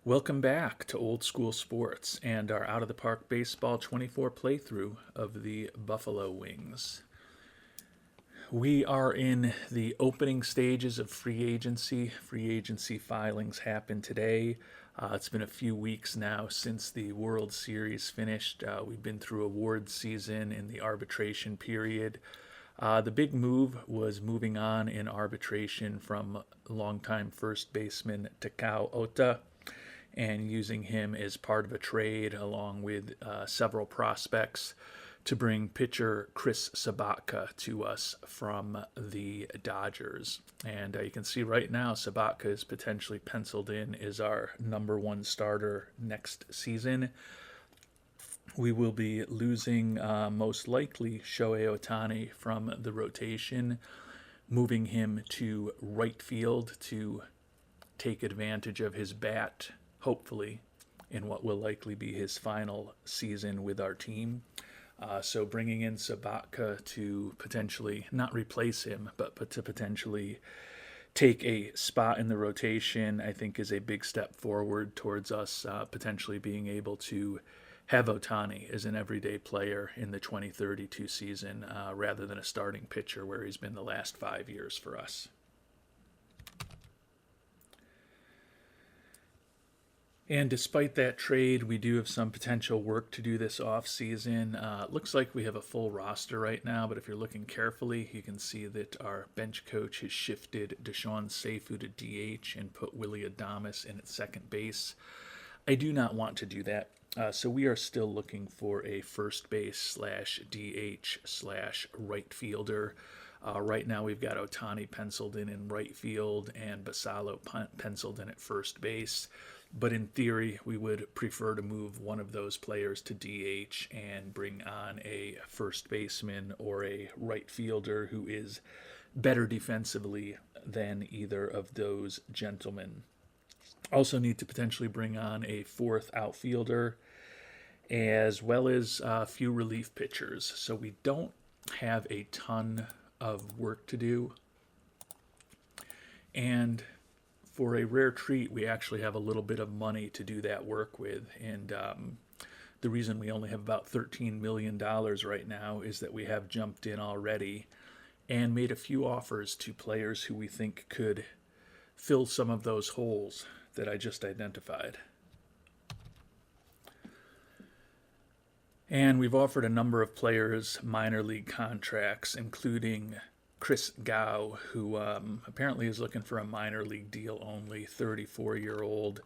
Welcome back to Old School Sports and our Out of the Park Baseball 24 playthrough of the Buffalo Wings. We are in the opening stages of free agency. Free agency filings happen today. It's been a few weeks now since the World Series finished. We've been through award season in the arbitration period. The big move was moving on in arbitration from longtime first baseman Takao Ota and using him as part of a trade along with several prospects to bring pitcher Chris Sabatka to us from the Dodgers. And you can see right now Sabatka is potentially penciled in as our number one starter next season. We will be losing most likely Shohei Ohtani from the rotation, moving him to right field to take advantage of his bat, hopefully, in what will likely be his final season with our team. So bringing in Sabatka to potentially not replace him, but to potentially take a spot in the rotation, I think is a big step forward towards us potentially being able to have Ohtani as an everyday player in the 2032 season rather than a starting pitcher where he's been the last 5 years for us. And despite that trade, we do have some potential work to do this offseason. It looks like we have a full roster right now, but if you're looking carefully, you can see that our bench coach has shifted Deshaun Seifu to DH and put Willy Adames in at second base. I do not want to do that. So we are still looking for a first base / DH / right fielder. Right now we've got Ohtani penciled in right field and Basallo penciled in at first base. But in theory, we would prefer to move one of those players to DH and bring on a first baseman or a right fielder who is better defensively than either of those gentlemen. Also need to potentially bring on a fourth outfielder as well as a few relief pitchers. So we don't have a ton of work to do. And for a rare treat, we actually have a little bit of money to do that work with. And the reason we only have about $13 million right now is that we have jumped in already and made a few offers to players who we think could fill some of those holes that I just identified. And we've offered a number of players minor league contracts, including Chris Gao, who apparently is looking for a minor league deal only, 34-year-old,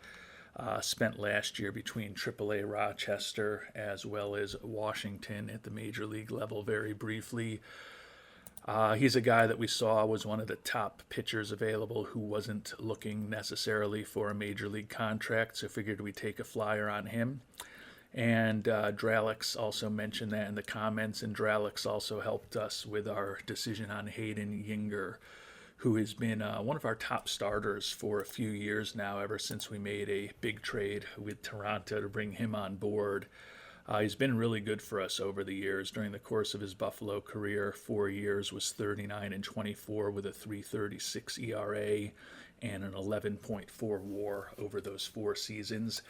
spent last year between AAA Rochester as well as Washington at the major league level very briefly. He's a guy that we saw was one of the top pitchers available who wasn't looking necessarily for a major league contract, so figured we'd take a flyer on him. And Dralix also mentioned that in the comments, and Dralix also helped us with our decision on Hayden Yinger, who has been one of our top starters for a few years now, ever since we made a big trade with Toronto to bring him on board. He's been really good for us over the years. During the course of his Buffalo career, 4 years was 39-24 with a 3.36 ERA and an 11.4 WAR over those 4 seasons.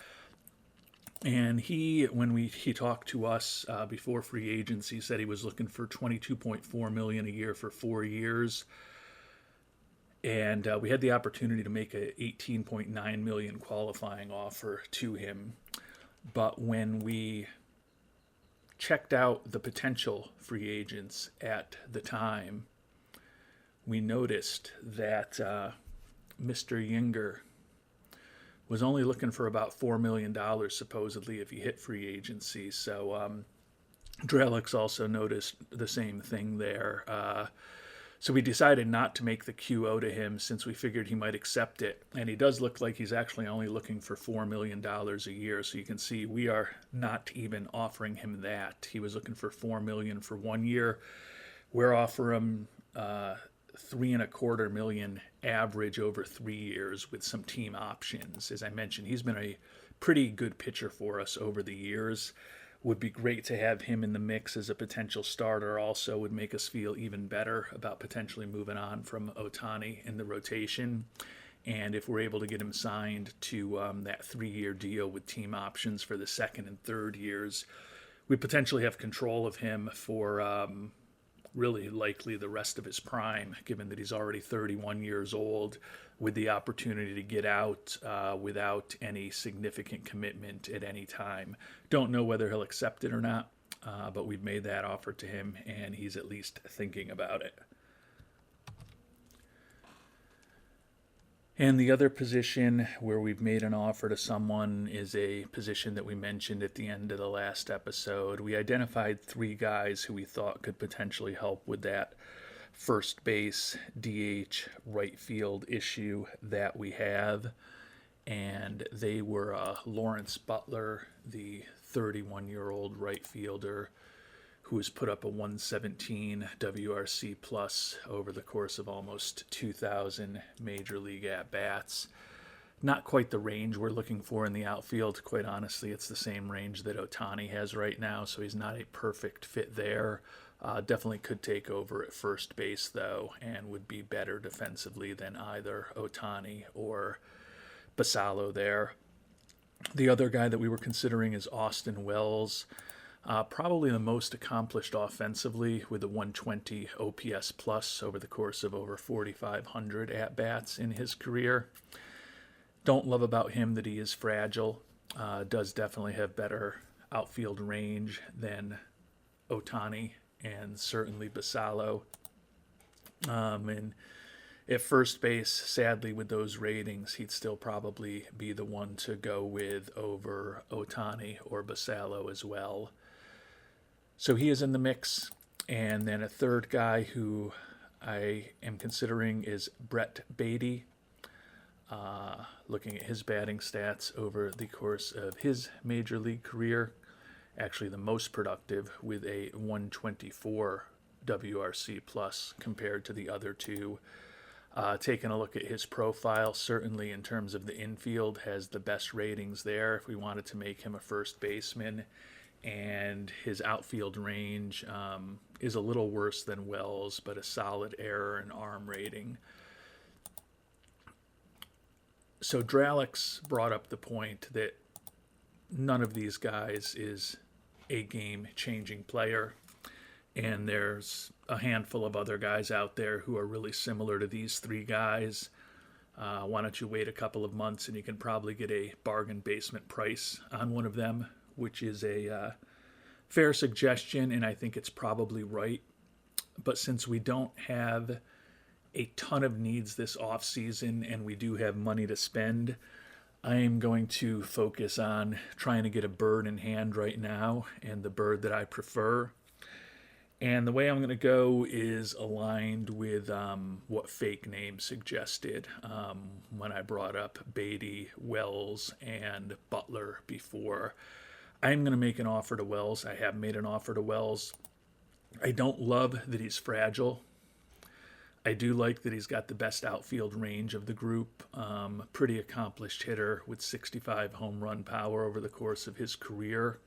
And he talked to us before free agency, said he was looking for $22.4 million a year for 4 years. And we had the opportunity to make a $18.9 million qualifying offer to him. But when we checked out the potential free agents at the time, we noticed that Mr. Yinger was only looking for about $4 million supposedly if he hit free agency. So Drelix also noticed the same thing there. So we decided not to make the QO to him since we figured he might accept it. And he does look like he's actually only looking for $4 million a year. So you can see we are not even offering him that. He was looking for $4 million for 1 year. We're offering him $3.25 million average over 3 years with some team options. As I mentioned, he's been a pretty good pitcher for us over the years. Would be great to have him in the mix as a potential starter. Also would make us feel even better about potentially moving on from Ohtani in the rotation. And if we're able to get him signed to that 3-year deal with team options for the second and third years, we potentially have control of him for really likely the rest of his prime, given that he's already 31 years old, with the opportunity to get out without any significant commitment at any time. Don't know whether he'll accept it or not, but we've made that offer to him, and he's at least thinking about it. And the other position where we've made an offer to someone is a position that we mentioned at the end of the last episode. We identified 3 guys who we thought could potentially help with that first base, DH, right field issue that we have. And they were Lawrence Butler, the 31-year-old right fielder who has put up a 117 WRC plus over the course of almost 2,000 major league at-bats. Not quite the range we're looking for in the outfield. Quite honestly, it's the same range that Ohtani has right now, so he's not a perfect fit there. Definitely could take over at first base, though, and would be better defensively than either Ohtani or Basallo there. The other guy that we were considering is Austin Wells. Probably the most accomplished offensively with a 120 OPS plus over the course of over 4,500 at-bats in his career. Don't love about him that he is fragile. Does definitely have better outfield range than Ohtani and certainly Basallo. And at first base, sadly, with those ratings, he'd still probably be the one to go with over Ohtani or Basallo as well. So he is in the mix. And then a third guy who I am considering is Brett Beatty. Looking at his batting stats over the course of his major league career, actually the most productive with a 124 WRC plus compared to the other two. Taking a look at his profile, certainly in terms of the infield, has the best ratings there if we wanted to make him a first baseman. And his outfield range is a little worse than Wells, but a solid error and arm rating. So Dralix brought up the point that none of these guys is a game-changing player. And there's a handful of other guys out there who are really similar to these 3 guys. Why don't you wait a couple of months and you can probably get a bargain basement price on one of them, which is a fair suggestion, and I think it's probably right. But since we don't have a ton of needs this offseason and we do have money to spend, I am going to focus on trying to get a bird in hand right now, and the bird that I prefer. And the way I'm going to go is aligned with what Fake Name suggested when I brought up Beatty, Wells, and Butler before. I'm going to make an offer to Wells. I have made an offer to Wells. I don't love that he's fragile. I do like that he's got the best outfield range of the group. Pretty accomplished hitter with 65 home run power over the course of his career.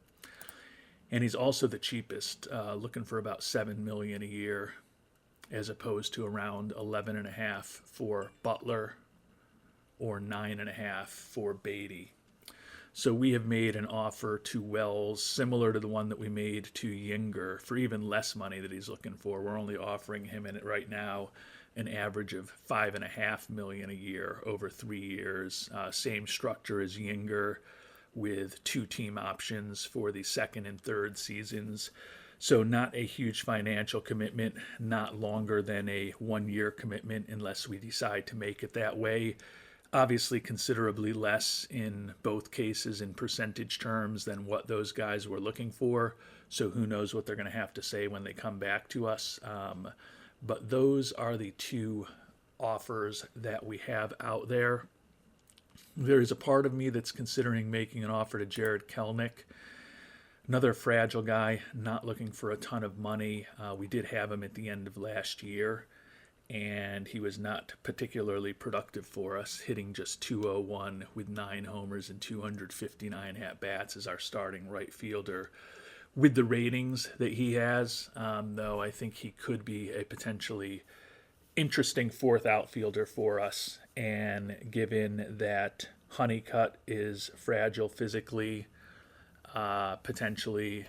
And he's also the cheapest, looking for about $7 million a year, as opposed to around $11.5 for Butler or $9.5 for Beatty. So we have made an offer to Wells similar to the one that we made to Yinger for even less money that he's looking for. We're only offering him in it right now an average of $5.5 million a year over 3 years. Same structure as Yinger, with 2 team options for the second and third seasons. So not a huge financial commitment, not longer than a 1-year commitment unless we decide to make it that way. Obviously considerably less in both cases in percentage terms than what those guys were looking for. So who knows what they're going to have to say when they come back to us. But those are the 2 offers that we have out there. There is a part of me that's considering making an offer to Jared Kelenic, another fragile guy, not looking for a ton of money. We did have him at the end of last year, and he was not particularly productive for us, hitting just .201 with 9 homers and 259 at-bats as our starting right fielder. With the ratings that he has, though, I think he could be a potentially interesting 4th outfielder for us. And given that Honeycutt is fragile physically, potentially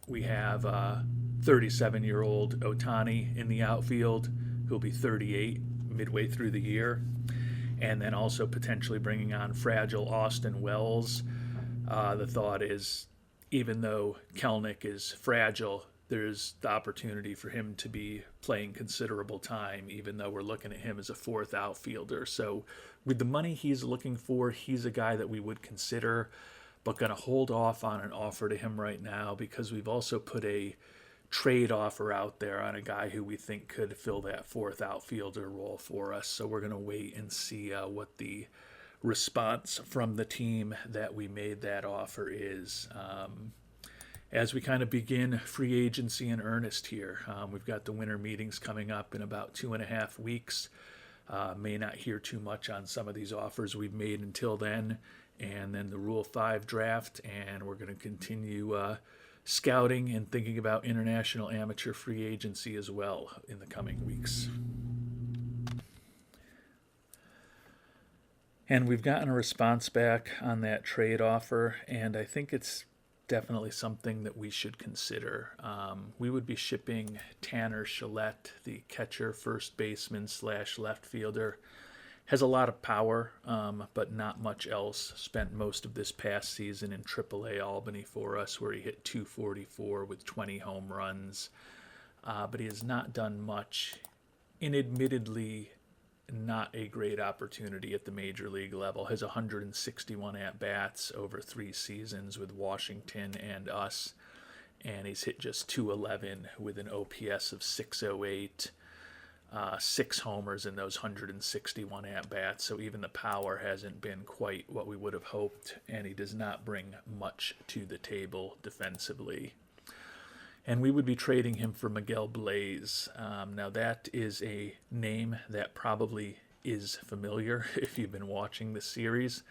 we have 37-year-old Otani in the outfield, who'll be 38 midway through the year. And then also potentially bringing on fragile Austin Wells. The thought is, even though Kelnick is fragile, there's the opportunity for him to be playing considerable time, even though we're looking at him as a fourth outfielder. So with the money he's looking for, he's a guy that we would consider, but going to hold off on an offer to him right now because we've also put a trade offer out there on a guy who we think could fill that fourth outfielder role for us. So we're going to wait and see what the response from the team that we made that offer is. As we kind of begin free agency in earnest here, we've got the winter meetings coming up in about 2.5 weeks. May not hear too much on some of these offers we've made until then. And then the Rule 5 draft, and we're going to continue scouting and thinking about international amateur free agency as well in the coming weeks. And we've gotten a response back on that trade offer, and I think it's definitely something that we should consider. We would be shipping Tanner Shillette, the catcher, first baseman / left fielder. Has a lot of power, but not much else. Spent most of this past season in AAA Albany for us, where he hit .244 with 20 home runs. But he has not done much in admittedly not a great opportunity at the major league level. Has 161 at-bats over 3 seasons with Washington and us. And he's hit just .211 with an OPS of .608. 6 homers in those 161 at-bats, so even the power hasn't been quite what we would have hoped, and he does not bring much to the table defensively. And we would be trading him for Miguel Blaze. Now that is a name that probably is familiar if you've been watching the series.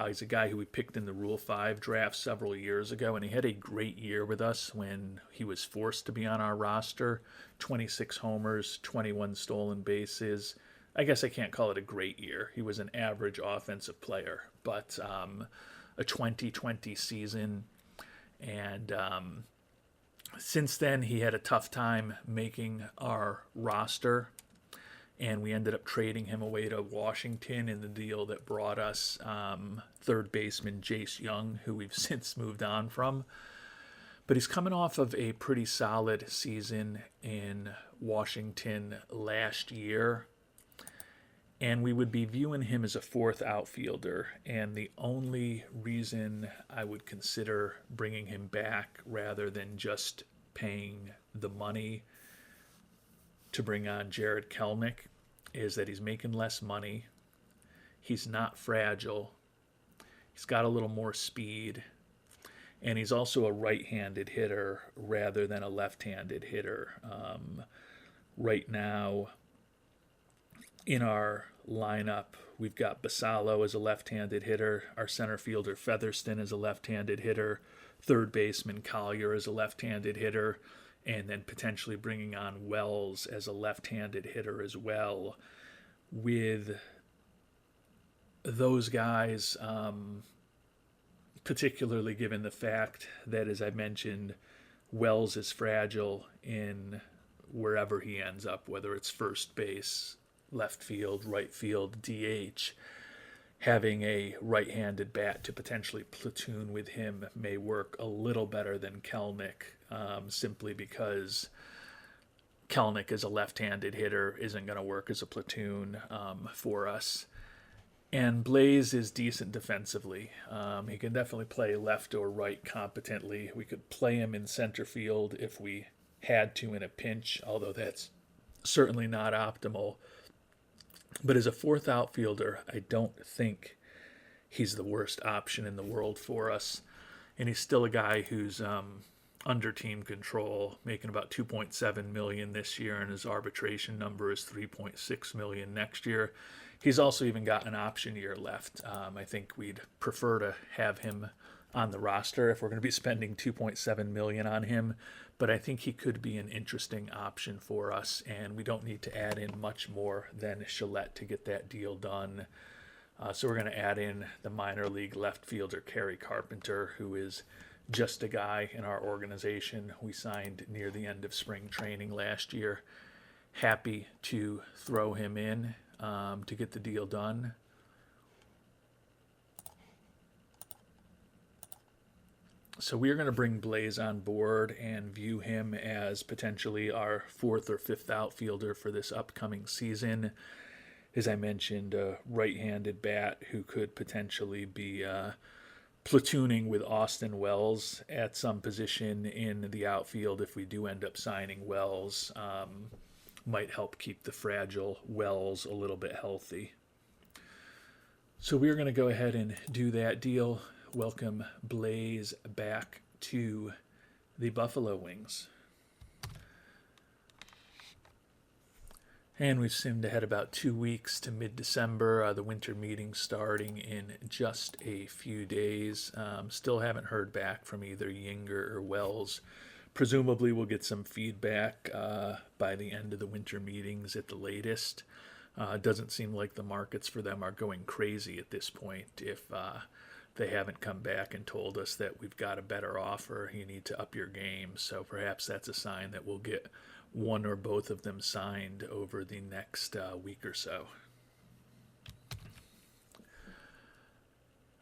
He's a guy who we picked in the Rule 5 draft several years ago, and he had a great year with us when he was forced to be on our roster. 26 homers, 21 stolen bases. I guess I can't call it a great year. He was an average offensive player, but a 2020 season. And since then, he had a tough time making our roster. And we ended up trading him away to Washington in the deal that brought us third baseman Jace Young, who we've since moved on from. But he's coming off of a pretty solid season in Washington last year. And we would be viewing him as a fourth outfielder. And the only reason I would consider bringing him back rather than just paying the money to bring on Jared Kelnick is that he's making less money. He's not fragile. He's got a little more speed. And he's also a right-handed hitter rather than a left-handed hitter. Right now, in our lineup, we've got Basallo as a left-handed hitter. Our center fielder, Featherston, is a left-handed hitter. Third baseman, Collier, is a left-handed hitter. And then potentially bringing on Wells as a left-handed hitter as well. With those guys, particularly given the fact that, as I mentioned, Wells is fragile in wherever he ends up, whether it's first base, left field, right field, DH. Having a right-handed bat to potentially platoon with him may work a little better than Kelnick, simply because Kelnick as a left-handed hitter isn't going to work as a platoon for us. And Blaze is decent defensively. He can definitely play left or right competently. We could play him in center field if we had to in a pinch, although that's certainly not optimal. But as a fourth outfielder, I don't think he's the worst option in the world for us. And he's still a guy who's under team control, making about $2.7 million this year, and his arbitration number is $3.6 million next year. He's also even got an option year left. I think we'd prefer to have him on the roster if we're going to be spending 2.7 million on him, but I think he could be an interesting option for us, and we don't need to add in much more than Gillette to get that deal done. So we're going to add in the minor league left fielder Kerry Carpenter, who is just a guy in our organization we signed near the end of spring training last year. Happy to throw him in to get the deal done. So we're going to bring Blaze on board and view him as potentially our fourth or fifth outfielder for this upcoming season. As I mentioned, a right-handed bat who could potentially be platooning with Austin Wells at some position in the outfield if we do end up signing Wells. Might help keep the fragile Wells a little bit healthy. So we're going to go ahead and do that deal. Welcome Blaze back to the Buffalo Wings. And we've zoomed ahead about 2 weeks to mid-December. The winter meeting starting in just a few days. Still haven't heard back from either Yinger or Wells. Presumably we'll get some feedback by the end of the winter meetings at the latest. It doesn't seem like the markets for them are going crazy at this point if they haven't come back and told us that we've got a better offer, you need to up your game. So perhaps that's a sign that we'll get one or both of them signed over the next week or so.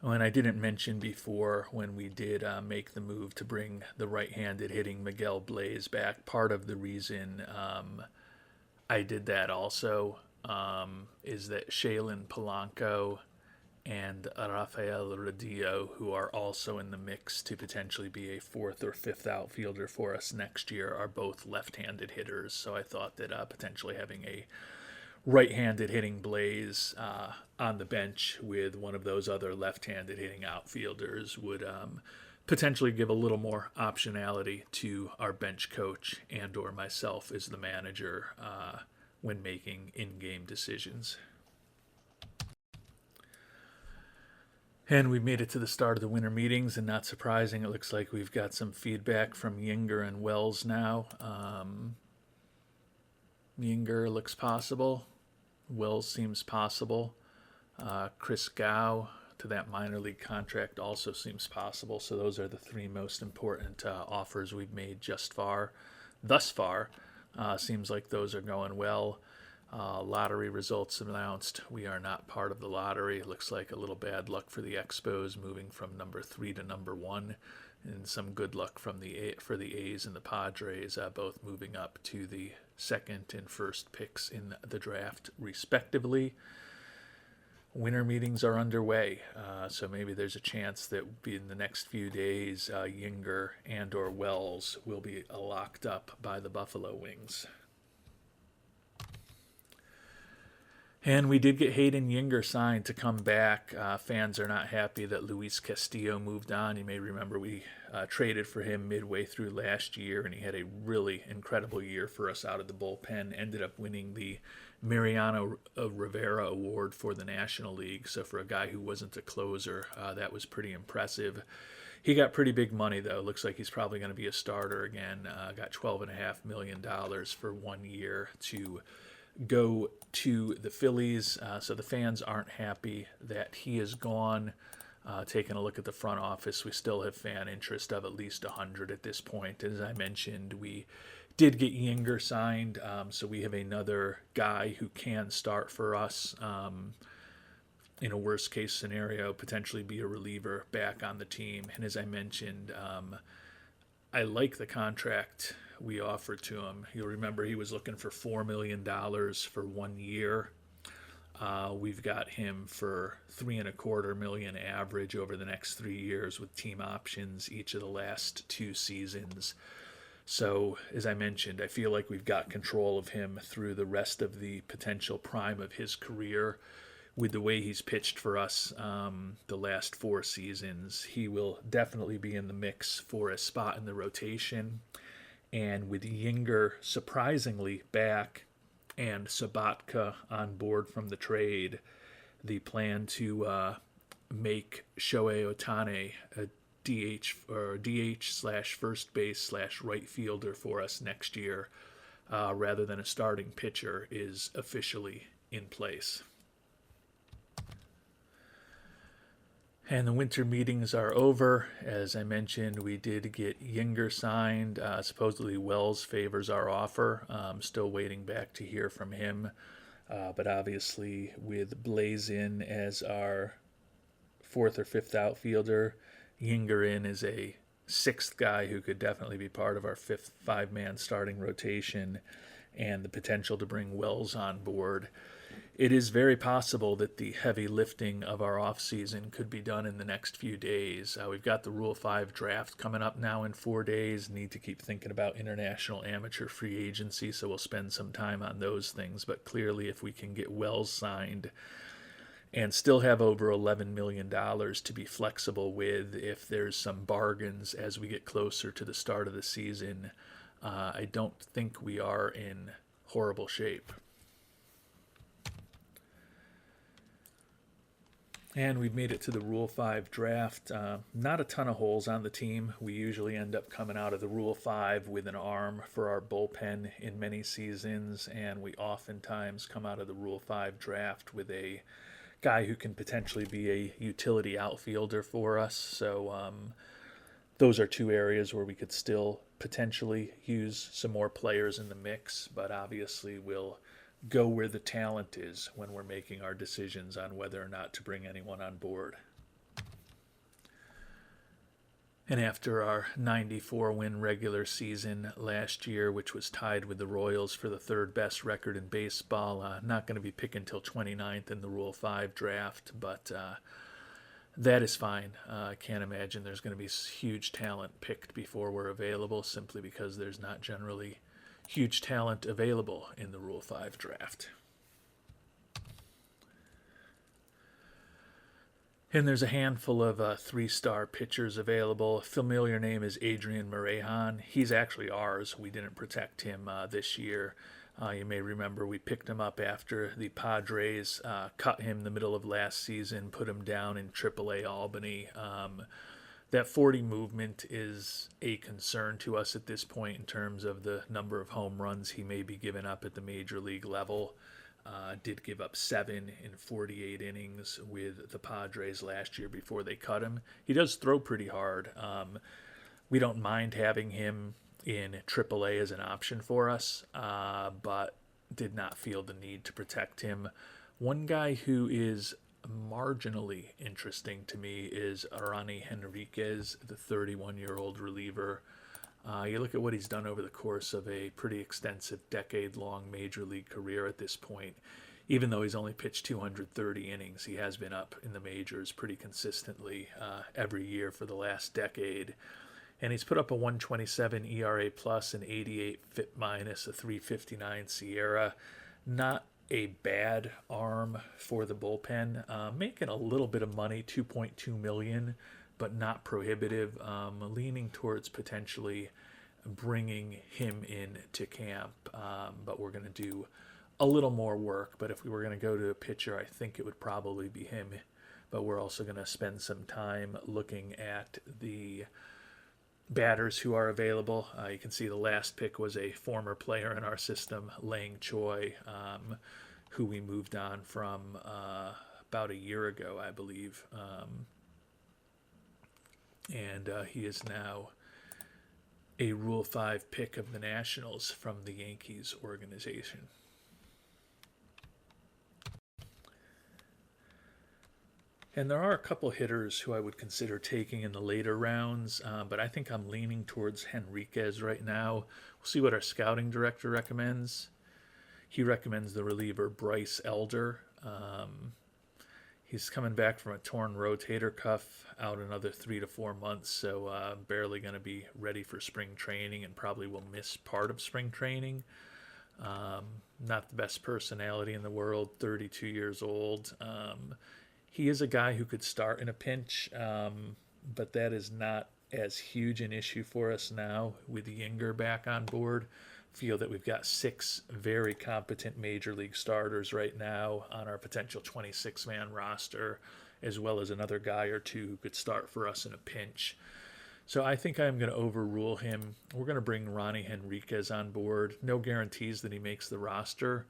Oh, and I didn't mention before when we did make the move to bring the right-handed hitting Miguel Blaze back, part of the reason I did that also is that Shaylin Polanco and Rafael Rodillo, who are also in the mix to potentially be a fourth or fifth outfielder for us next year, are both left-handed hitters. So I thought that potentially having a right-handed hitting Blaze on the bench with one of those other left-handed hitting outfielders would potentially give a little more optionality to our bench coach and or myself as the manager when making in-game decisions. And we made it to the start of the winter meetings, and not surprising, it looks like we've got some feedback from Yinger and Wells now. Yinger looks possible. Wells seems possible. Chris Gao to that minor league contract also seems possible. So those are the three most important offers we've made thus far. Seems like those are going well. Lottery results announced. We are not part of the lottery. Looks like a little bad luck for the Expos moving from number 3 to number 1, and some good luck for the A's and the Padres, both moving up to the second and first picks in the draft, respectively. Winter meetings are underway, so maybe there's a chance that in the next few days, Yinger and or Wells will be locked up by the Buffalo Wings. And we did get Hayden Yinger signed to come back. Fans are not happy that Luis Castillo moved on. You may remember we traded for him midway through last year, and he had a really incredible year for us out of the bullpen. Ended up winning the Mariano Rivera Award for the National League. So for a guy who wasn't a closer, that was pretty impressive. He got pretty big money, though. Looks like he's probably going to be a starter again. Got $12.5 million for 1 year to go to the Phillies. So the fans aren't happy that he is gone. Taking a look at the front office, we still have fan interest of at least 100 at this point. As I mentioned, we did get Yinger signed, so we have another guy who can start for us in a worst case scenario, potentially be a reliever back on the team. And as I mentioned, I like the contract we offered to him. You'll remember he was looking for $4 million for 1 year. We've got him for $3.25 million average over the next 3 years with team options each of the last 2 seasons. So, as I mentioned, I feel like we've got control of him through the rest of the potential prime of his career. With the way he's pitched for us the last 4 seasons, he will definitely be in the mix for a spot in the rotation. And with Yinger surprisingly back and Sabatka on board from the trade, the plan to make Shohei Ohtani a DH slash first base slash right fielder for us next year, rather than a starting pitcher, is officially in place. And the winter meetings are over. As I mentioned, we did get Yinger signed. Supposedly Wells favors our offer. Still waiting back to hear from him. But obviously, with Blaze in as our fourth or fifth outfielder, Yinger in is a sixth guy who could definitely be part of our fifth five-man starting rotation, and the potential to bring Wells on board. It is very possible that the heavy lifting of our offseason could be done in the next few days. We've got the Rule 5 draft coming up now in 4 days. Need to keep thinking about international amateur free agency, so we'll spend some time on those things. But clearly, if we can get Wells signed and still have over $11 million to be flexible with, if there's some bargains as we get closer to the start of the season, I don't think we are in horrible shape. And we've made it to the Rule 5 draft. Not a ton of holes on the team. We usually end up coming out of the Rule 5 with an arm for our bullpen in many seasons, and we oftentimes come out of the Rule 5 draft with a guy who can potentially be a utility outfielder for us. So those are two areas where we could still potentially use some more players in the mix, but obviously we'll go where the talent is when we're making our decisions on whether or not to bring anyone on board. And after our 94-win regular season last year, which was tied with the Royals for the third best record in baseball, not going to be picking until 29th in the Rule 5 draft, but that is fine. I can't imagine there's going to be huge talent picked before we're available, simply because there's not generally huge talent available in the Rule 5 draft. And there's a handful of 3-star pitchers available. A familiar name is Adrian Morejon. He's actually ours. We didn't protect him this year. You may remember we picked him up after the Padres cut him the middle of last season, put him down in AAA Albany. That 40 movement is a concern to us at this point in terms of the number of home runs he may be giving up at the major league level. Did give up 7 in 48 innings with the Padres last year before they cut him. He does throw pretty hard. We don't mind having him in AAA as an option for us, but did not feel the need to protect him. One guy who is marginally interesting to me is Arani Henriquez, the 31-year-old reliever. You look at what he's done over the course of a pretty extensive decade-long major league career at this point. Even though he's only pitched 230 innings, he has been up in the majors pretty consistently every year for the last decade. And he's put up a 127 ERA plus, an 88 FIP minus, a 359 SIERA. Not a bad arm for the bullpen, making a little bit of money, $2.2 million, but not prohibitive. Leaning towards potentially bringing him in to camp, but we're going to do a little more work. But if we were going to go to a pitcher, I think it would probably be him. But we're also going to spend some time looking at the batters who are available. You can see the last pick was a former player in our system, Lang Choi, who we moved on from about a year ago, I believe. And he is now a Rule 5 pick of the Nationals from the Yankees organization. And there are a couple hitters who I would consider taking in the later rounds, but I think I'm leaning towards Henriquez right now. We'll see what our scouting director recommends. He recommends the reliever Bryce Elder. He's coming back from a torn rotator cuff, out another 3 to 4 months, so barely going to be ready for spring training and probably will miss part of spring training. Not the best personality in the world, 32 years old. He is a guy who could start in a pinch, but that is not as huge an issue for us now with Yinger back on board. Feel that we've got 6 very competent major league starters right now on our potential 26-man roster, as well as another guy or two who could start for us in a pinch. So I think I'm going to overrule him. We're going to bring Ronnie Henriquez on board. No guarantees that he makes the roster.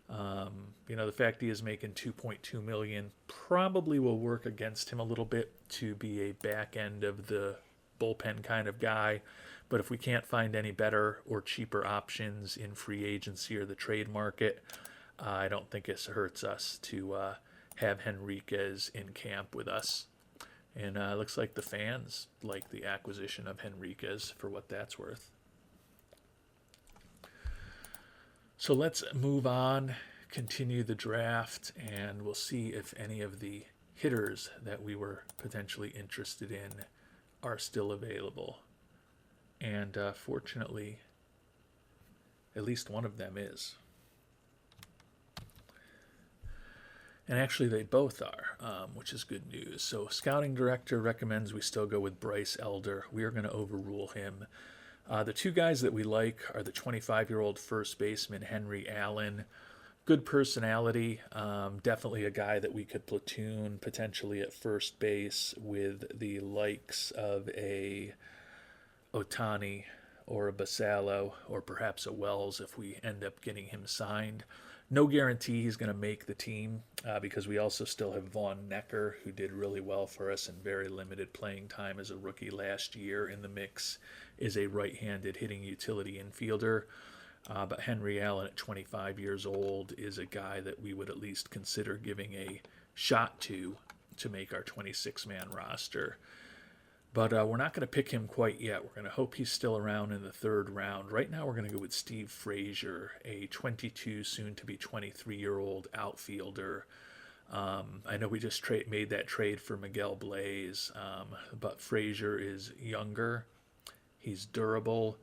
The fact he is making 2.2 million probably will work against him a little bit to be a back end of the bullpen kind of guy. But if we can't find any better or cheaper options in free agency or the trade market, I don't think it hurts us to have Henriquez in camp with us. And it looks like the fans like the acquisition of Henriquez for what that's worth. So let's move on, continue the draft, and we'll see if any of the hitters that we were potentially interested in are still available. And fortunately, at least one of them is. And actually, they both are, which is good news. So, scouting director recommends we still go with Bryce Elder. We are going to overrule him. The two guys that we like are the 25-year-old first baseman Henry Allen. Good personality, definitely a guy that we could platoon potentially at first base with the likes of a Ohtani or a Basallo or perhaps a Wells if we end up getting him signed. No guarantee he's going to make the team because we also still have Vaughn Necker, who did really well for us in very limited playing time as a rookie last year in the mix, is a right-handed hitting utility infielder. But Henry Allen at 25 years old is a guy that we would at least consider giving a shot to make our 26-man roster. But we're not going to pick him quite yet. We're going to hope he's still around in the third round. Right now we're going to go with Steve Frazier, a 22, soon-to-be 23-year-old outfielder. I know we just made that trade for Miguel Blaze, but Frazier is younger. He's durable,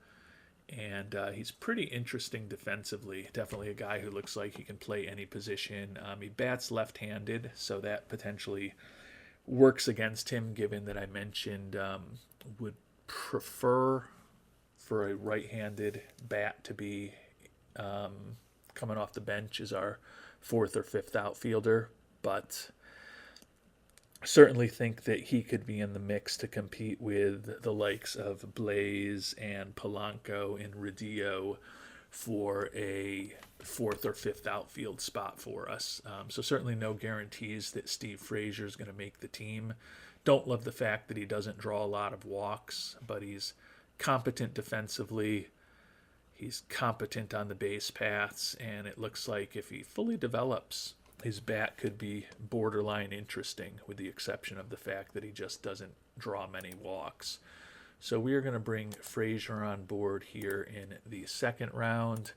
and he's pretty interesting defensively. Definitely a guy who looks like he can play any position. He bats left-handed, so that potentially works against him, given that I mentioned would prefer for a right-handed bat to be coming off the bench as our fourth or fifth outfielder, but certainly think that he could be in the mix to compete with the likes of Blaze and Polanco and Rodillo for a fourth or fifth outfield spot for us. So certainly no guarantees that Steve Frazier is going to make the team. Don't love the fact that he doesn't draw a lot of walks, but he's competent defensively. He's competent on the base paths, and it looks like if he fully develops, his bat could be borderline interesting, with the exception of the fact that he just doesn't draw many walks. So we are going to bring Frazier on board here in the second round,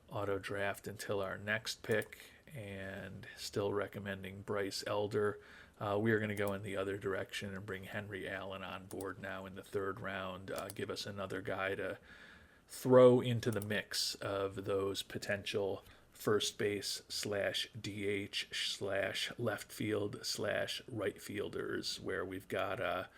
auto draft until our next pick, and still recommending Bryce Elder. We are going to go in the other direction and bring Henry Allen on board now in the third round. Give us another guy to throw into the mix of those potential first base / DH / left field / right fielders, where we've got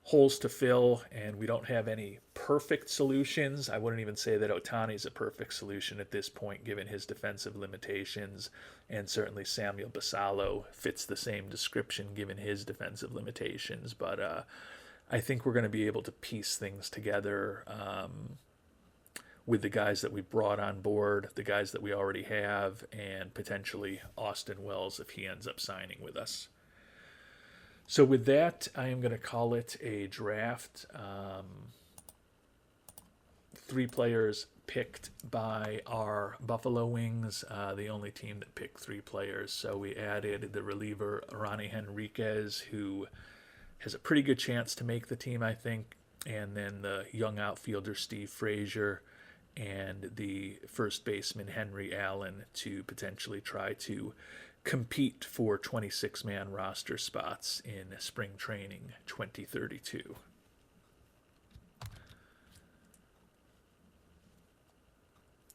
holes to fill, and we don't have any perfect solutions. I wouldn't even say that Ohtani's a perfect solution at this point, given his defensive limitations, and certainly Samuel Basallo fits the same description, given his defensive limitations. But I think we're going to be able to piece things together with the guys that we brought on board, the guys that we already have, and potentially Austin Wells if he ends up signing with us. So with that, I am going to call it a draft. 3 players picked by our Buffalo Wings, the only team that picked 3 players. So we added the reliever Ronnie Henriquez, who has a pretty good chance to make the team, I think, and then the young outfielder Steve Frazier, and the first baseman Henry Allen to potentially try to compete for 26-man roster spots in spring training 2032.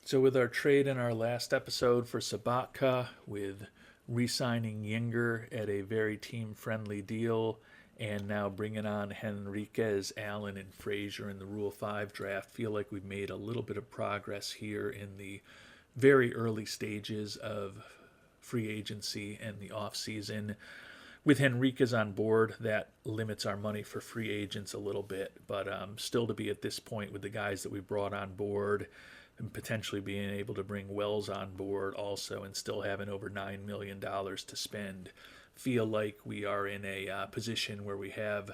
So with our trade in our last episode for Sabatka, with re-signing Yinger at a very team-friendly deal, and now bringing on Henriquez, Allen, and Frazier in the Rule 5 draft, feel like we've made a little bit of progress here in the very early stages of free agency and the offseason. With Henriquez on board, that limits our money for free agents a little bit, but still to be at this point with the guys that we brought on board and potentially being able to bring Wells on board also and still having over $9 million to spend, feel like we are in a position where we have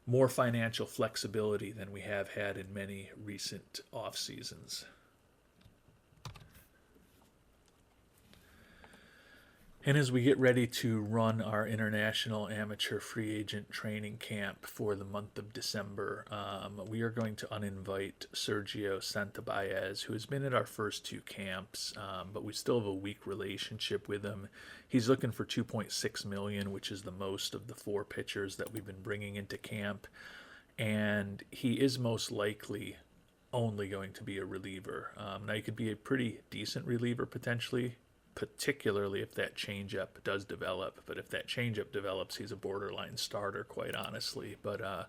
more financial flexibility than we have had in many recent off seasons. And as we get ready to run our international amateur free agent training camp for the month of December, we are going to uninvite Sergio Santabaez, who has been at our first two camps, but we still have a weak relationship with him. He's looking for $2.6 million, which is the most of the four pitchers that we've been bringing into camp, and he is most likely only going to be a reliever. Now, he could be a pretty decent reliever potentially, particularly if that changeup does develop. But if that changeup develops, he's a borderline starter, quite honestly. But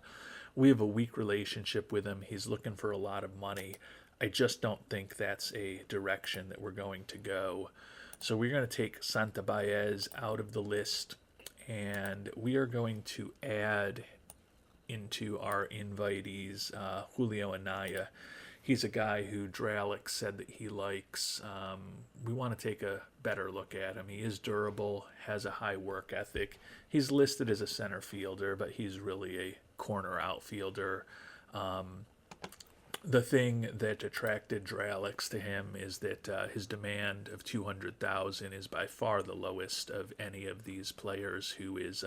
we have a weak relationship with him. He's looking for a lot of money. I just don't think that's a direction that we're going to go. So we're going to take Santabaez out of the list, and we are going to add into our invitees Julio Anaya. He's a guy who Dralic said that he likes. We want to take a better look at him. He is durable, has a high work ethic. He's listed as a center fielder, but he's really a corner outfielder. The thing that attracted Dralic to him is that his demand of $200,000 is by far the lowest of any of these players who is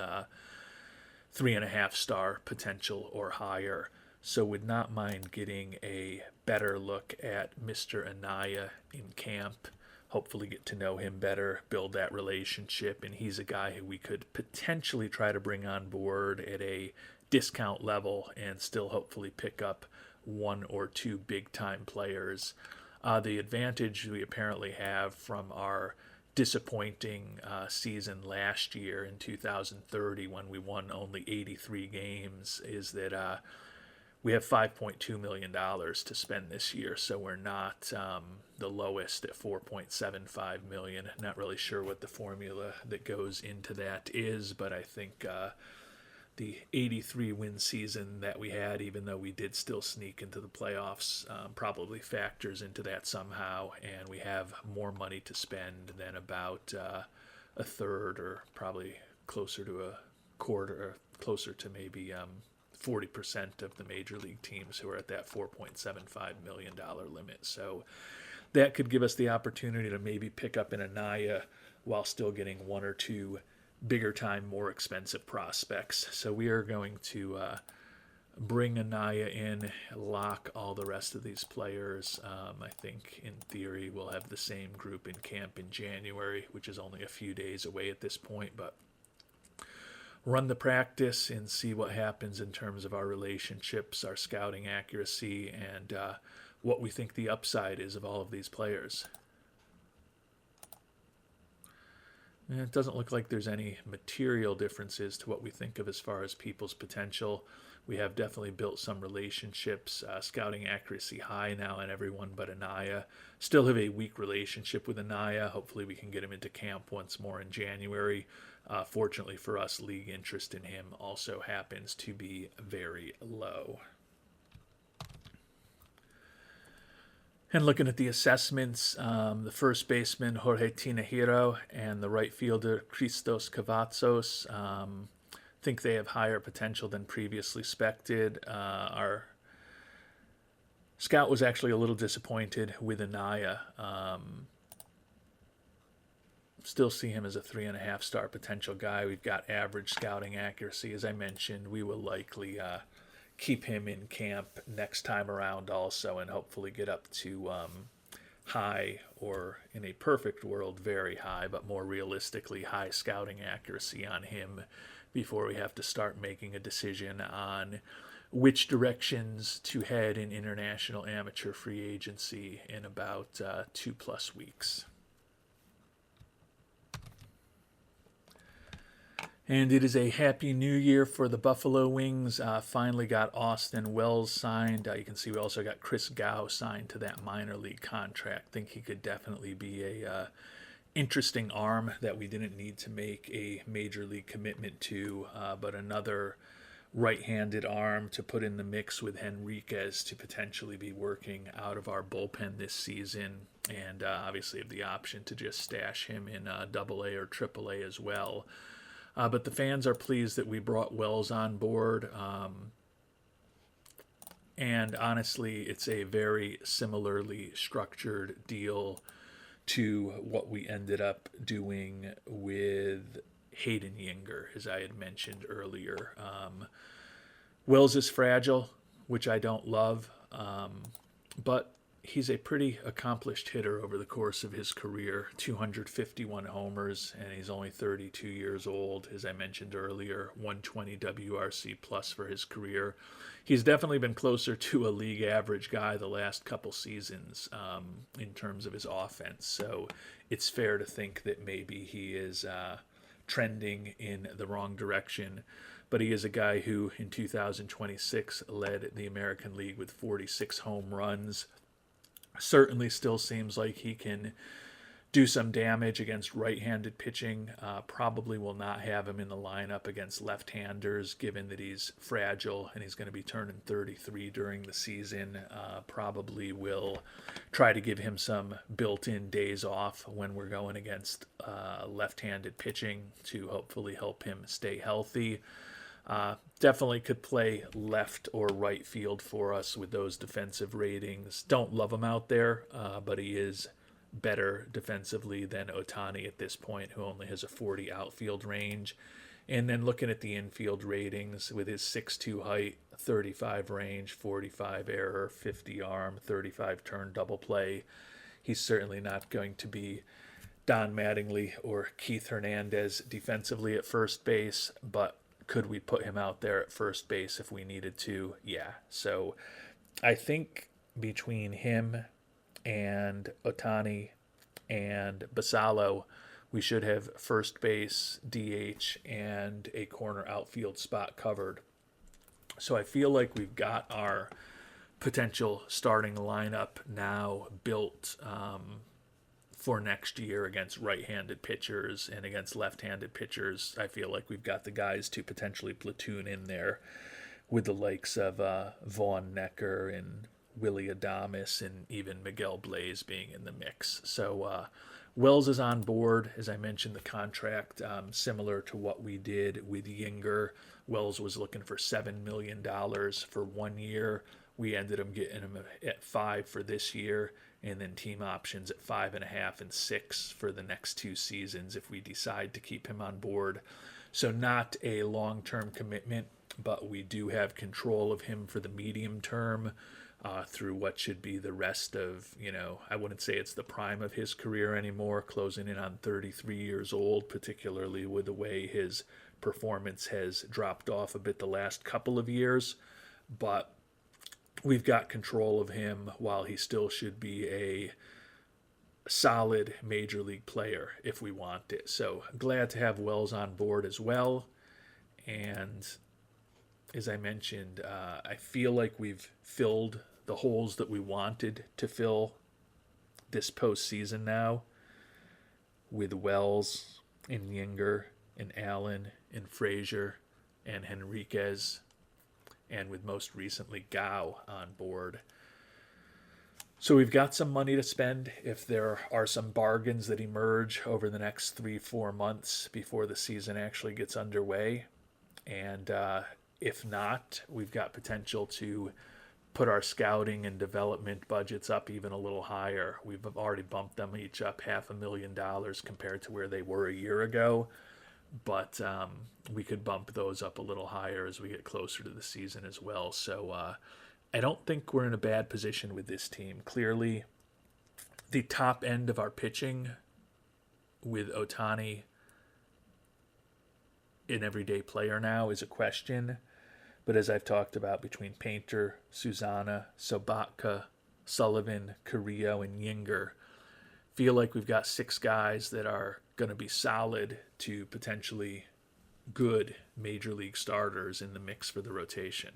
3.5 star potential or higher. So would not mind getting a better look at Mr. Anaya in camp, hopefully get to know him better, build that relationship, and he's a guy who we could potentially try to bring on board at a discount level and still hopefully pick up one or two big-time players. The advantage we apparently have from our disappointing season last year in 2030 when we won only 83 games is that we have $5.2 million to spend this year, so we're not the lowest at $4.75 million. Not really sure what the formula that goes into that is, but I think the 83 win season that we had, even though we did still sneak into the playoffs, probably factors into that somehow, and we have more money to spend than about a third, or probably closer to a quarter, or closer to maybe 40% of the major league teams who are at that $4.75 million limit. So that could give us the opportunity to maybe pick up an Anaya while still getting one or two bigger time, more expensive prospects. So we are going to bring Anaya in, lock all the rest of these players. I think in theory we'll have the same group in camp in January, which is only a few days away at this point, but run the practice and see what happens in terms of our relationships, our scouting accuracy, and what we think the upside is of all of these players. And it doesn't look like there's any material differences to what we think of as far as people's potential. We have definitely built some relationships, scouting accuracy high now in everyone but Anaya. Still have a weak relationship with Anaya. Hopefully we can get him into camp once more in January. Fortunately for us, league interest in him also happens to be very low. And looking at the assessments, the first baseman, Jorge Tinajero, and the right fielder, Christos Cavazos, think they have higher potential than previously expected. Our scout was actually a little disappointed with Anaya. Still see him as a 3.5 star potential guy. We've got average scouting accuracy. As I mentioned, we will likely keep him in camp next time around also, and hopefully get up to high, or in a perfect world, very high, but more realistically, high scouting accuracy on him before we have to start making a decision on which directions to head in international amateur free agency in about 2+ weeks. And it is a happy new year for the Buffalo Wings. Finally got Austin Wells signed. You can see we also got Chris Gao signed to that minor league contract. Think he could definitely be a interesting arm that we didn't need to make a major league commitment to, but another right-handed arm to put in the mix with Henriquez to potentially be working out of our bullpen this season, and obviously have the option to just stash him in Double A or Triple A as well. But the fans are pleased that we brought Wells on board. And honestly, it's a very similarly structured deal to what we ended up doing with Hayden Yinger, as I had mentioned earlier. Wells is fragile, which I don't love, but he's a pretty accomplished hitter over the course of his career. 251 homers, and he's only 32 years old. As I mentioned earlier, 120 WRC plus for his career. He's definitely been closer to a league average guy the last couple seasons in terms of his offense. So it's fair to think that maybe he is trending in the wrong direction. But he is a guy who in 2026 led the American League with 46 home runs. Certainly still seems like he can do some damage against right-handed pitching. Probably will not have him in the lineup against left-handers, given that he's fragile and he's going to be turning 33 during the season. Probably will try to give him some built-in days off when we're going against left-handed pitching to hopefully help him stay healthy. Definitely could play left or right field for us with those defensive ratings. Don't love him out there, but he is better defensively than Ohtani at this point, who only has a 40 outfield range. And then looking at the infield ratings with his 6'2 height, 35 range, 45 error, 50 arm, 35 turn double play, he's certainly not going to be Don Mattingly or Keith Hernandez defensively at first base, but could we put him out there at first base if we needed to? Yeah. So I think between him and Ohtani and Basallo, we should have first base, DH, and a corner outfield spot covered. So I feel like we've got our potential starting lineup now built for next year against right-handed pitchers and against left-handed pitchers. I feel like we've got the guys to potentially platoon in there with the likes of Vaughn Necker and Willie Adames and even Miguel Blaze being in the mix. So Wells is on board. As I mentioned, the contract, similar to what we did with Yinger. Wells was looking for $7 million for 1 year. We ended up getting him at $5 million for this year, and then team options at $5.5 million and $6 million for the next 2 seasons if we decide to keep him on board. So not a long-term commitment, but we do have control of him for the medium term through what should be the rest of, I wouldn't say it's the prime of his career anymore, closing in on 33 years old, particularly with the way his performance has dropped off a bit the last couple of years. But we've got control of him while he still should be a solid major league player if we want it. So glad to have Wells on board as well. And as I mentioned, I feel like we've filled the holes that we wanted to fill this postseason now with Wells and Yinger and Allen and Frazier and Henriquez, and with most recently Gao on board. So we've got some money to spend if there are some bargains that emerge over the next 3-4 months before the season actually gets underway. And if not, we've got potential to put our scouting and development budgets up even a little higher. We've already bumped them each up $500,000 compared to where they were a year ago. But we could bump those up a little higher as we get closer to the season as well. So I don't think we're in a bad position with this team. Clearly, the top end of our pitching with Ohtani, an everyday player now, is a question. But as I've talked about, between Painter, Susana, Sobotka, Sullivan, Carrillo, and Yinger, feel like we've got 6 guys that are going to be solid to potentially good major league starters in the mix for the rotation.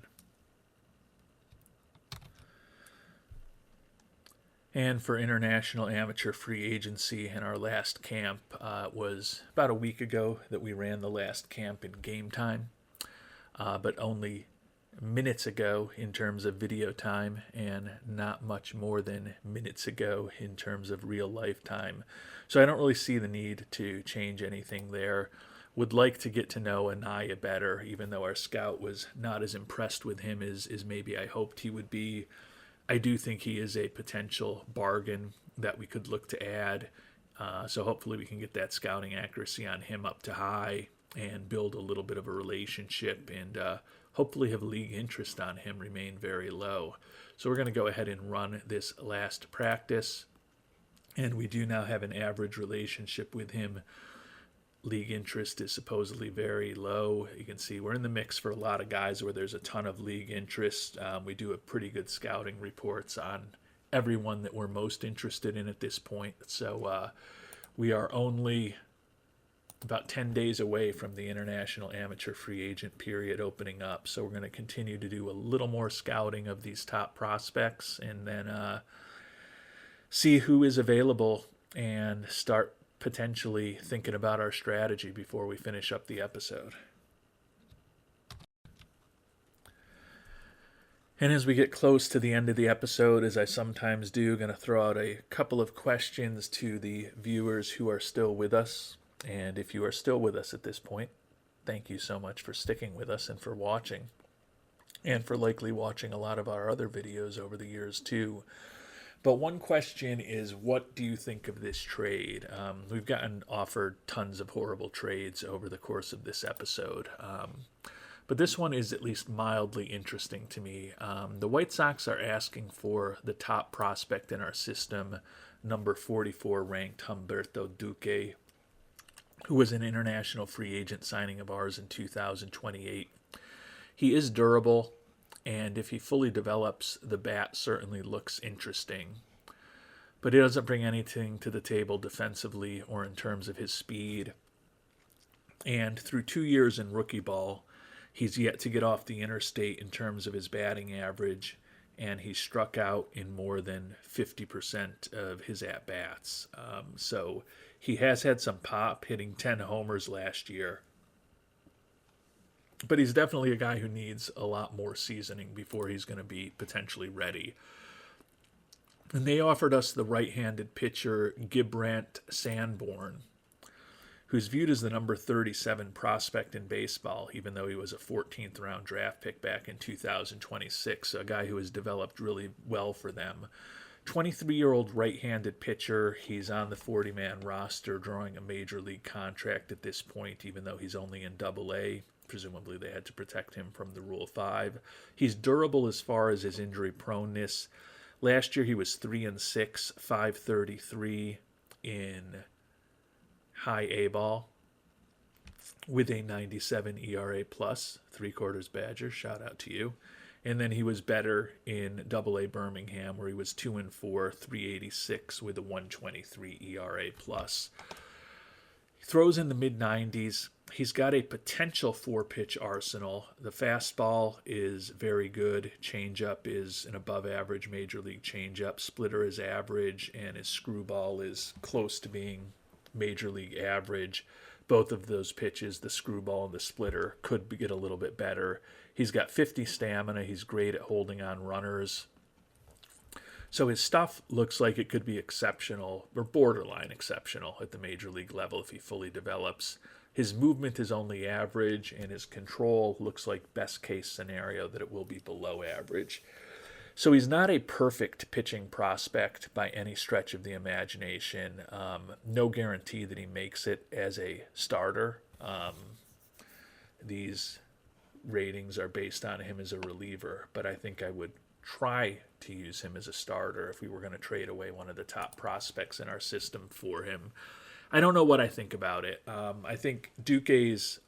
And for international amateur free agency in our last camp, it was about a week ago that we ran the last camp in game time, but only minutes ago in terms of video time, and not much more than minutes ago in terms of real life time. So I don't really see the need to change anything there. Would like to get to know Anaya better, even though our scout was not as impressed with him as maybe I hoped he would be. I do think he is a potential bargain that we could look to add. So hopefully we can get that scouting accuracy on him up to high and build a little bit of a relationship, and hopefully have league interest on him remain very low. So we're going to go ahead and run this last practice. And we do now have an average relationship with him. League interest is supposedly very low. You can see we're in the mix for a lot of guys where there's a ton of league interest. We do have pretty good scouting reports on everyone that we're most interested in at this point. So we are only about 10 days away from the international amateur free agent period opening up. So we're going to continue to do a little more scouting of these top prospects, and then see who is available and start potentially thinking about our strategy before we finish up the episode. And as we get close to the end of the episode, as I sometimes do, going to throw out a couple of questions to the viewers who are still with us. And if you are still with us at this point, thank you so much for sticking with us and for watching, and for likely watching a lot of our other videos over the years too. But one question is, what do you think of this trade? We've gotten offered tons of horrible trades over the course of this episode. But this one is at least mildly interesting to me. The White Sox are asking for the top prospect in our system, number 44 ranked Humberto Duque, who was an international free agent signing of ours in 2028. He is durable, and if he fully develops, the bat certainly looks interesting. But he doesn't bring anything to the table defensively or in terms of his speed. And through 2 years in rookie ball, he's yet to get off the interstate in terms of his batting average, and he struck out in more than 50% of his at-bats. So he has had some pop, hitting 10 homers last year. But he's definitely a guy who needs a lot more seasoning before he's going to be potentially ready. And they offered us the right-handed pitcher Gibrant Sanborn, who's viewed as the number 37 prospect in baseball, even though he was a 14th round draft pick back in 2026, a guy who has developed really well for them. 23-year-old right-handed pitcher. He's on the 40-man roster, drawing a major league contract at this point, even though he's only in Double-A. Presumably they had to protect him from the Rule 5. He's durable as far as his injury proneness. Last year he was 3-6, 533 in high A ball with a 97 ERA plus, 3/4 Badger, shout out to you. And then he was better in Double-A Birmingham, where he was 2-4, 386 with a 123 ERA plus. He throws in the mid-90s. He's got a potential 4-pitch arsenal. The fastball is very good. Changeup is an above-average major league changeup. Splitter is average, and his screwball is close to being major league average. Both of those pitches, the screwball and the splitter, could get a little bit better. He's got 50 stamina. He's great at holding on runners. So his stuff looks like it could be exceptional, or borderline exceptional at the major league level if he fully develops. His movement is only average, and his control looks like best case scenario that it will be below average. So he's not a perfect pitching prospect by any stretch of the imagination. No guarantee that he makes it as a starter. These ratings are based on him as a reliever, but I think I would try to use him as a starter if we were going to trade away one of the top prospects in our system for him. I don't know what I think about it. I think Duque's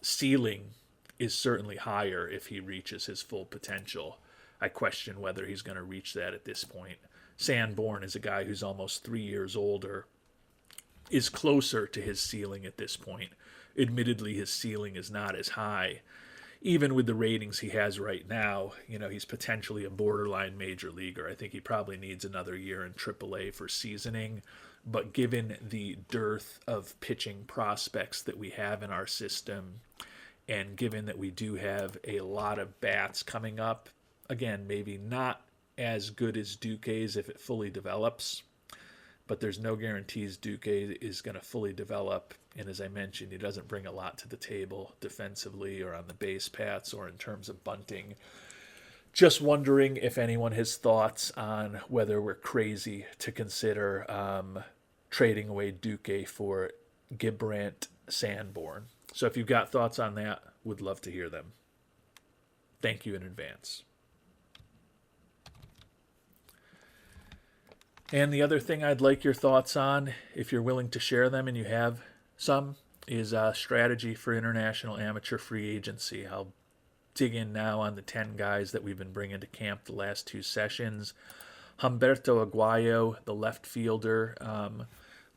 ceiling is certainly higher if he reaches his full potential. I question whether he's going to reach that at this point. Sanborn is a guy who's almost 3 years older, is closer to his ceiling at this point. Admittedly, his ceiling is not as high. even with the ratings he has right now, he's potentially a borderline major leaguer. I think he probably needs another year in AAA for seasoning. But given the dearth of pitching prospects that we have in our system, and given that we do have a lot of bats coming up, again, maybe not as good as Duque's if it fully develops, but there's no guarantees Duque is going to fully develop. And as I mentioned, he doesn't bring a lot to the table defensively or on the base paths or in terms of bunting. Just wondering if anyone has thoughts on whether we're crazy to consider trading away Duque for Gibrant Sanborn. So if you've got thoughts on that, would love to hear them. Thank you in advance. And the other thing I'd like your thoughts on, if you're willing to share them and you have some, is strategy for international amateur free agency. I'll dig in now on the 10 guys that we've been bringing to camp the last 2 sessions. Humberto Aguayo, the left fielder,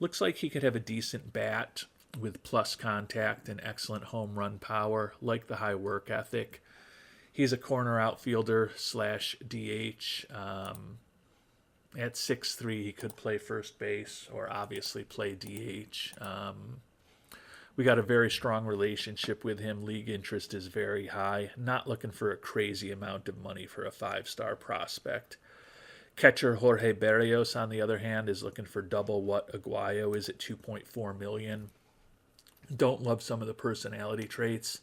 looks like he could have a decent bat with plus contact and excellent home run power, like the high work ethic. He's a corner outfielder / DH. At 6'3", he could play first base or obviously play DH. We got a very strong relationship with him. League interest is very high. Not looking for a crazy amount of money for a 5-star prospect. Catcher Jorge Berrios, on the other hand, is looking for double what Aguayo is at $2.4 million. Don't love some of the personality traits,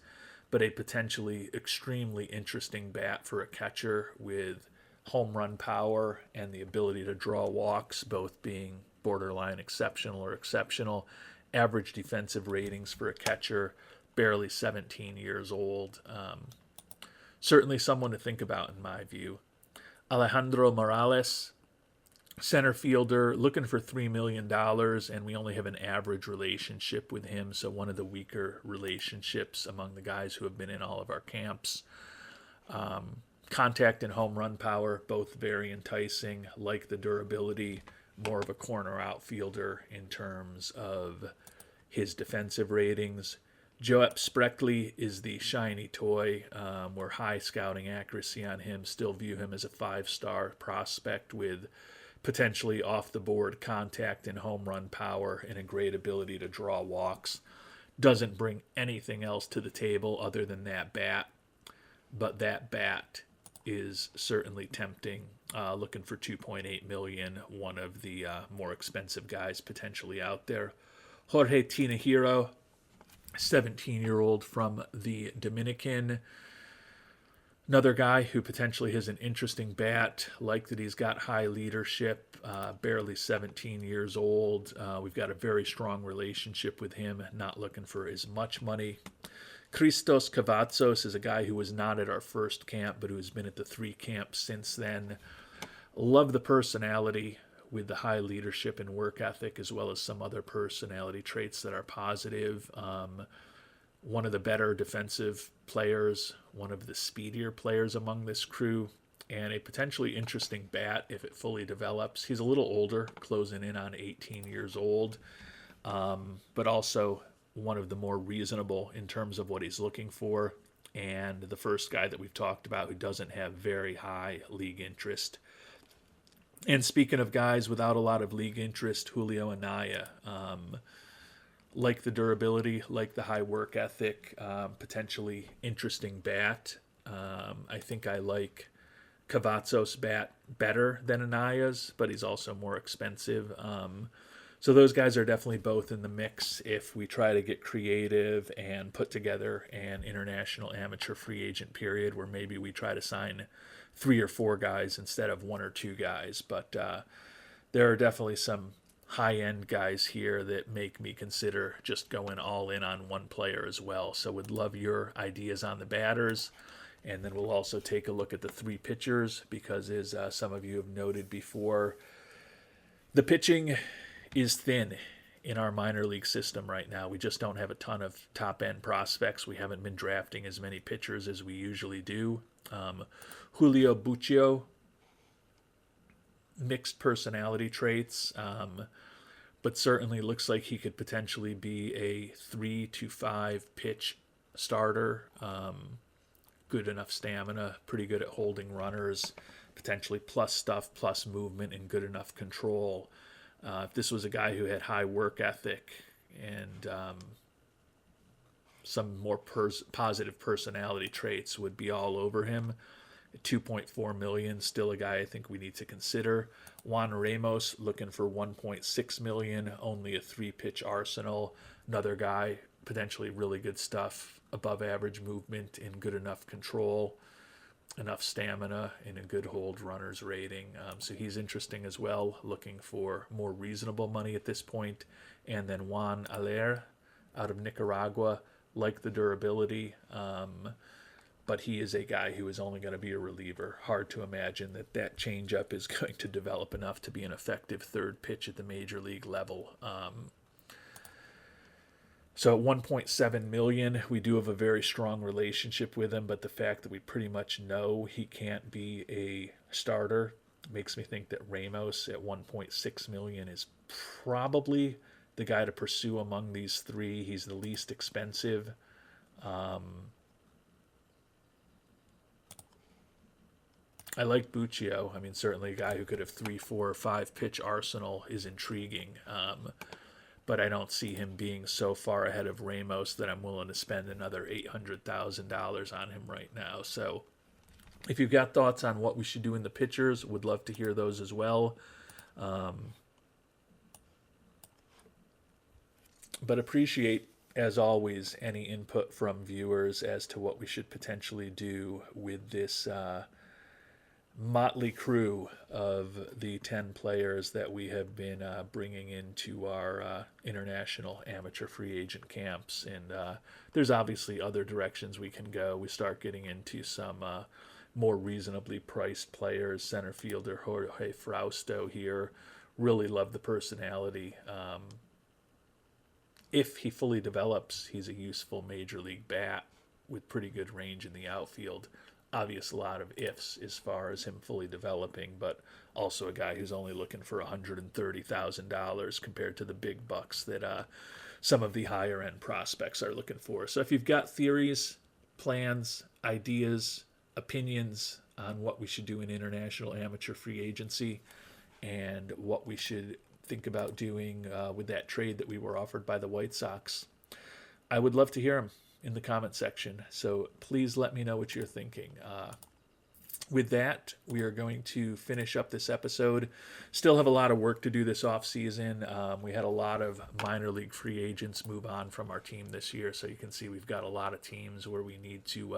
but a potentially extremely interesting bat for a catcher with home run power and the ability to draw walks, both being borderline exceptional or exceptional. Average defensive ratings for a catcher, barely 17 years old. Certainly someone to think about in my view. Alejandro Morales, center fielder, looking for $3 million, and we only have an average relationship with him, so one of the weaker relationships among the guys who have been in all of our camps. Contact and home run power, both very enticing, like the durability, more of a corner outfielder in terms of his defensive ratings. Joep Spreckley is the shiny toy. We're high scouting accuracy on him, still view him as a 5-star prospect with potentially off-the-board contact and home run power and a great ability to draw walks. Doesn't bring anything else to the table other than that bat, but that bat is certainly tempting. Looking for $2.8 million, one of the more expensive guys potentially out there. Jorge Tinajero, 17-year-old from the Dominican. Another guy who potentially has an interesting bat, like that he's got high leadership, barely 17 years old. We've got a very strong relationship with him, not looking for as much money. Christos Cavazos is a guy who was not at our first camp, but who has been at the 3 camps since then. Love the personality with the high leadership and work ethic, as well as some other personality traits that are positive. One of the better defensive players, one of the speedier players among this crew, and a potentially interesting bat if it fully develops. He's a little older, closing in on 18 years old, but also one of the more reasonable in terms of what he's looking for, and the first guy that we've talked about who doesn't have very high league interest. And speaking of guys without a lot of league interest, Julio Anaya, like the durability, like the high work ethic, potentially interesting bat. I think I like Cavazos' bat better than Anaya's, but he's also more expensive. So those guys are definitely both in the mix if we try to get creative and put together an international amateur free agent period where maybe we try to sign 3 or 4 guys instead of 1 or 2 guys. But there are definitely some high-end guys here that make me consider just going all in on one player as well. So would love your ideas on the batters. And then we'll also take a look at the 3 pitchers because, as some of you have noted before, the pitching is thin in our minor league system right now. We just don't have a ton of top-end prospects. We haven't been drafting as many pitchers as we usually do. Julio Buccio, mixed personality traits, but certainly looks like he could potentially be a 3 to 5 pitch starter. good enough stamina, pretty good at holding runners, potentially plus stuff, plus movement, and good enough control. If this was a guy who had high work ethic and some more positive personality traits, would be all over him. 2.4 million, still a guy I think we need to consider. Juan Ramos looking for 1.6 million, only a 3-pitch arsenal. Another guy, potentially really good stuff, above average movement and good enough control, enough stamina, and a good hold runners rating. So he's interesting as well, looking for more reasonable money at this point. And then Juan Aller out of Nicaragua, like the durability, but he is a guy who is only going to be a reliever. Hard to imagine that changeup is going to develop enough to be an effective third pitch at the major league level. So at 1.7 million, we do have a very strong relationship with him, but the fact that we pretty much know he can't be a starter makes me think that Ramos at 1.6 million is probably the guy to pursue among these three. He's the least expensive. I like Buccio. I mean, certainly a guy who could have 3, 4, or 5 pitch arsenal is intriguing. But I don't see him being so far ahead of Ramos that I'm willing to spend another $800,000 on him right now. So if you've got thoughts on what we should do in the pitchers, would love to hear those as well. But appreciate, as always, any input from viewers as to what we should potentially do with this motley crew of the 10 players that we have been bringing into our international amateur free agent camps. And there's obviously other directions we can go. We start getting into some more reasonably priced players. Center fielder Jorge Frausto here. Really love the personality. If he fully develops, he's a useful major league bat with pretty good range in the outfield. Obvious, a lot of ifs as far as him fully developing, but also a guy who's only looking for $130,000 compared to the big bucks that some of the higher end prospects are looking for. So if you've got theories, plans, ideas, opinions on what we should do in international amateur free agency and what we should think about doing with that trade that we were offered by the White Sox, I would love to hear them in the comment section. So please let me know what you're thinking. With that, we are going to finish up this episode. Still have a lot of work to do this offseason. We had a lot of minor league free agents move on from our team this year. So you can see we've got a lot of teams where we need to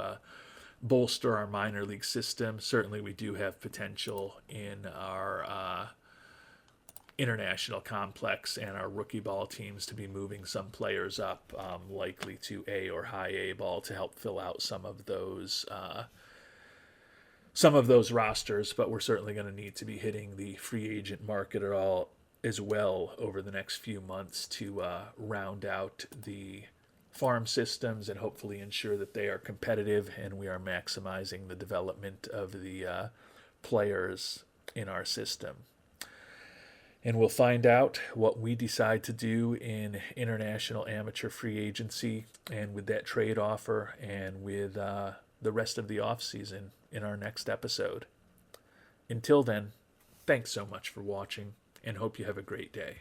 bolster our minor league system. Certainly we do have potential in our international complex and our rookie ball teams to be moving some players up, likely to A or high A ball, to help fill out some of those rosters. But we're certainly going to need to be hitting the free agent market at all as well over the next few months to round out the farm systems and hopefully ensure that they are competitive and we are maximizing the development of the players in our system. And we'll find out what we decide to do in international amateur free agency and with that trade offer and with the rest of the offseason in our next episode. Until then, thanks so much for watching and hope you have a great day.